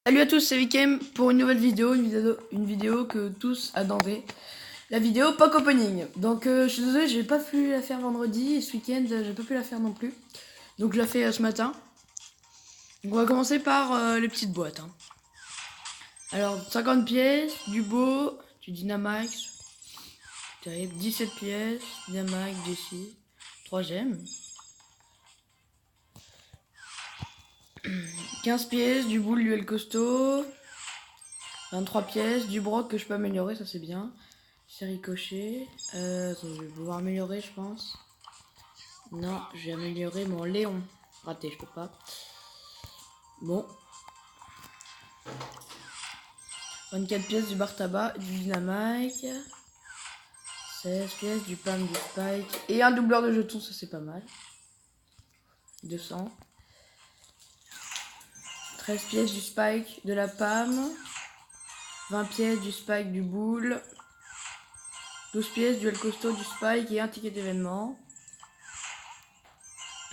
Salut à tous, c'est Vikem pour une nouvelle vidéo, une vidéo que tous attendaient. La vidéo Pack Opening. Donc je suis désolé, j'ai pas pu la faire vendredi et ce week-end j'ai pas pu la faire non plus. Donc je la fais ce matin. Donc on va commencer par les petites boîtes. Alors 50 pièces, du beau, du Dynamax, terrible, 17 pièces, Dynamax, Jessie, 3 gemmes. 15 pièces, du boule, duel costaud, 23 pièces, du broc que je peux améliorer, ça c'est bien. C'est ricochet. Attends, je vais pouvoir améliorer, je pense. Non, j'ai amélioré mon Léon. Raté, je peux pas. Bon. 24 pièces du bar tabac, du dynamite. 16 pièces du Pam, du Spike. Et un doubleur de jetons, ça c'est pas mal. 200. 13 pièces du Spike, de la Pam. 20 pièces du Spike, du Boule. 12 pièces du El Costo, du Spike et un ticket d'événement.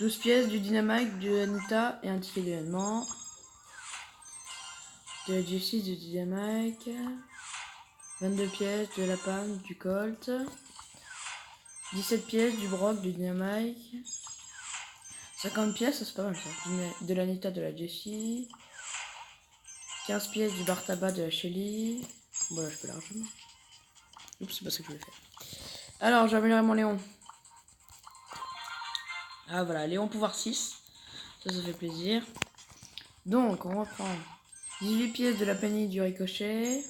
12 pièces du Dynamite, de Anita et un ticket d'événement. De la Jessie, du Dynamite. 22 pièces de la Pam, du Colt. 17 pièces du Brock, du Dynamite. 50 pièces, ça c'est pas mal ça. De l'Anita, de la Jessie. 15 pièces du bar tabac, de la Shelly. Voilà, je peux largement. Oups, c'est pas ça que je voulais faire. Alors, j'ai amélioré mon Léon. Ah voilà, Léon pouvoir 6. Ça fait plaisir. Donc, on reprend. 18 pièces de la Penny, du Ricochet.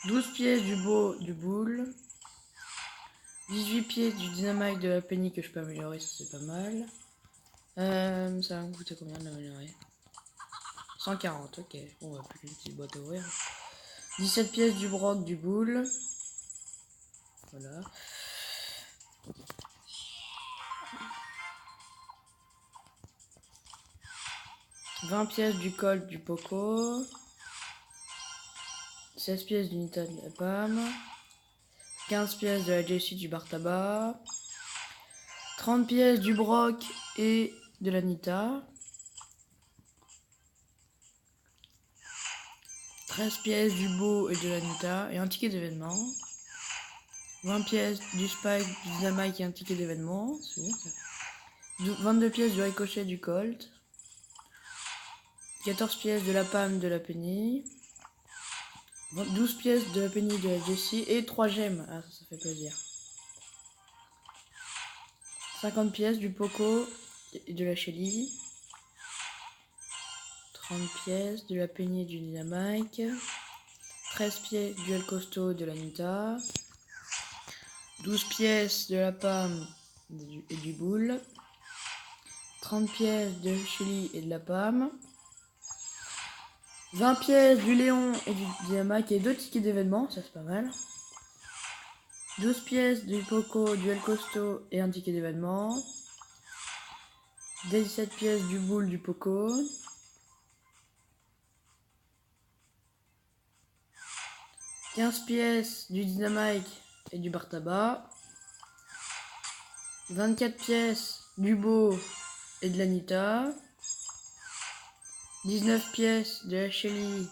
12 pièces du beau, du boule. 18 pièces du Dynamite, de la Penny que je peux améliorer, ça c'est pas mal. Ça va me coûter combien de l'améliorer? 140, ok. On va plus qu'une petite boîte à ouvrir. 17 pièces du broc, du boule. Voilà. « 20 pièces du Colt, du Poco. 16 pièces d'unité de la Pam. 15 pièces de la Jessie, du bar tabac. 30 pièces du Broc et de la Nita. 13 pièces du Beau et de la Nita et un ticket d'événement. 20 pièces du Spike, du Dynamite et un ticket d'événement. 22 pièces du Ricochet, du Colt. 14 pièces de la Pam, de la Penny. 12 pièces de la Penny, de la Jessie et 3 gemmes. Ah, ça fait plaisir. 50 pièces du Poco et de la Shelly. 30 pièces de la Penny et du Dynamite. 13 pièces du El Costo, de la Nita. 12 pièces de la Pam et du Boule. 30 pièces de Shelly et de la Pam. 20 pièces du Léon et du Dynamite et 2 tickets d'événement, ça c'est pas mal. 12 pièces du Poco, du El Costo et un ticket d'événement. 17 pièces du Boule, du Poco. 15 pièces du Dynamite et du bar tabac. 24 pièces du Beau et de l'Anita. 19 pièces de la Shelly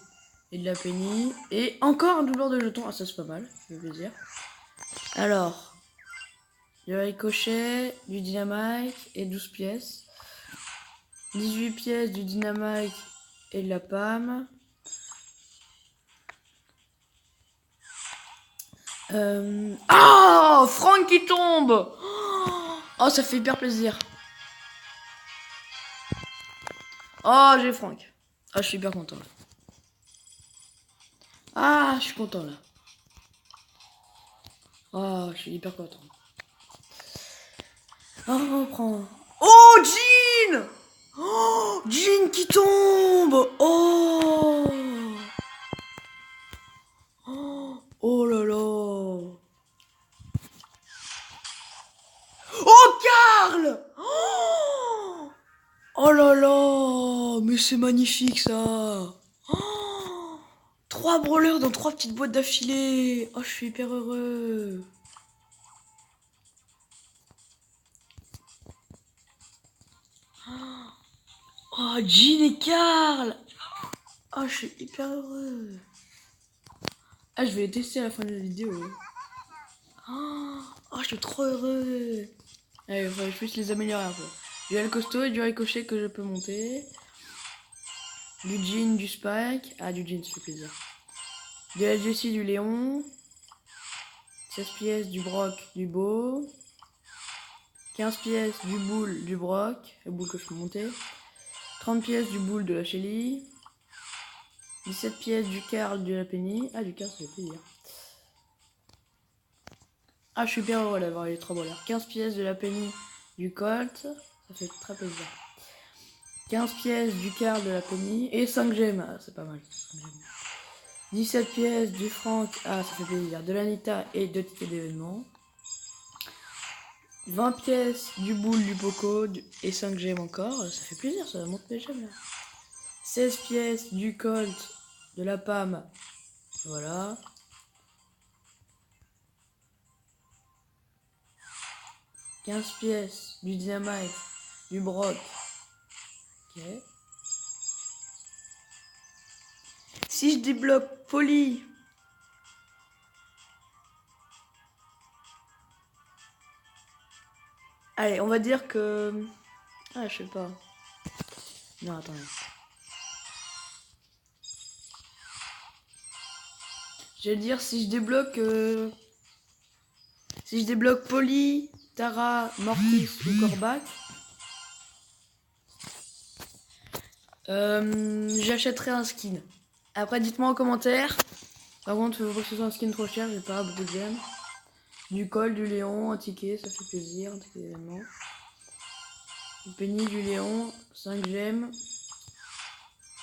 et de la Penny. Et encore un doubleur de jetons. Ah, ça c'est pas mal, ça fait plaisir. Alors, du Ricochet, du Dynamite et 12 pièces. 18 pièces du Dynamite et de la Pam. Ah, Franck qui tombe. Oh, ça fait hyper plaisir. Oh, j'ai Franck. Ah, je suis hyper content là. Ah, je suis content là. Oh, je suis hyper content. Oh, on reprend. Oh, Jean. Oh, Jean qui tombe. Oh. Oh, oh là là. Oh, Karl. Oh, oh là là. Mais c'est magnifique ça. Oh, 3 brawlers dans 3 petites boîtes d'affilée. Oh, je suis hyper heureux. Oh, Jean et Karl. Oh, je suis hyper heureux. Ah, je vais les tester à la fin de la vidéo. Oh, je suis trop heureux. Allez, il faudrait que je puisse les améliorer un peu. Du El Costo et du Ricochet que je peux monter. Du Jean, du Spike. Ah, du Jean, ça fait plaisir. De la Jessie, du Léon. 16 pièces du Brock, du Beau. 15 pièces du Bull, du Brock. Le Bull que je peux monter. 30 pièces du Bull, de la Shelly. 17 pièces du Carl, de la Penny. Ah, du Carl, ça fait plaisir. Ah, je suis bien heureux d'avoir les 3 voleurs. 15 pièces de la Penny, du Colt. Ça fait très plaisir. 15 pièces du Carl, de la Penny. Et 5 gemmes. Ah, c'est pas mal. 17 pièces du Frank. Ah, ça fait plaisir. De l'Anita et 2 tickets d'événement. 20 pièces du Bull, du Poco et 5 gemmes encore. Ça fait plaisir, ça monte mes gemmes là. 16 pièces du Colt, de la Pam. Voilà. 15 pièces du Dynamite, du Brock. Ok. Si je débloque Polly. Allez, on va dire que... Ah, je sais pas. Non, attendez. Je vais dire si je débloque... Si je débloque Polly, Tara, Mortis ou Corbac, j'achèterai un skin. Après, dites-moi en commentaire. Par contre, il faut pas que ce soit un skin trop cher, j'ai pas beaucoup de gemmes. Du Col, du Léon, un ticket, ça fait plaisir, un ticket d'événement. Du Penny, du Léon, 5 gemmes.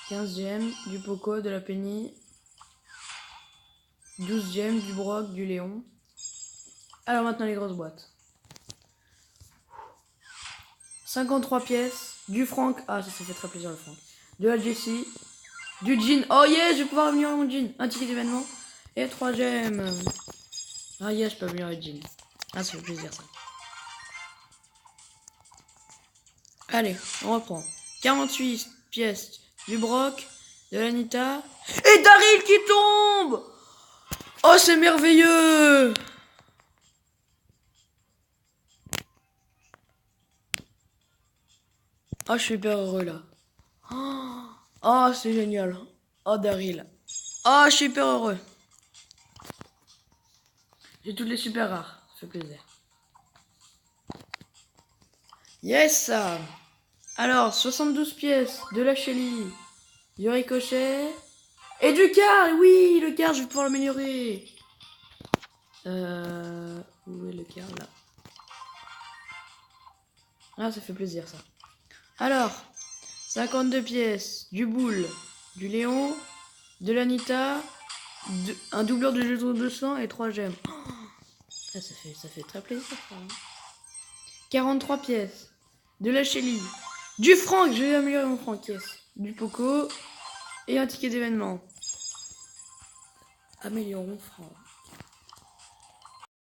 15 gemmes, du Poco, de la Penny. 12 gemmes, du Brock, du Léon. Alors maintenant les grosses boîtes. 53 pièces, du Frank. Ah, ça fait très plaisir le Frank. De la Jessie. Du Jean. Oh yes, je vais pouvoir venir mon Jean. Un ticket d'événement. Et 3 gemmes. Ah yes, je peux venir avec Jean. Ah, ça fait plaisir ça. Allez, on reprend. 48 pièces du Brock, de l'Anita. Et Daryl qui tombe. Oh, c'est merveilleux. Oh, je suis hyper heureux là. Oh, c'est génial. Oh, Daryl. Oh, je suis hyper heureux. J'ai toutes les super rares. Ça fait plaisir. Yes. Alors, 72 pièces de la Shelly, du Ricochet et du car. Oui, le car, je vais pouvoir l'améliorer. Où est le car là? Ah, ça fait plaisir ça. Alors, 52 pièces du Bull, du Léon, de l'Anita, un doubleur de jeton 200 et 3 gemmes. Ah, ça fait très plaisir ça. 43 pièces de la Shelly, du Frank, je vais améliorer mon Frank, yes. Du Poco et un ticket d'événement. Améliorons Frank.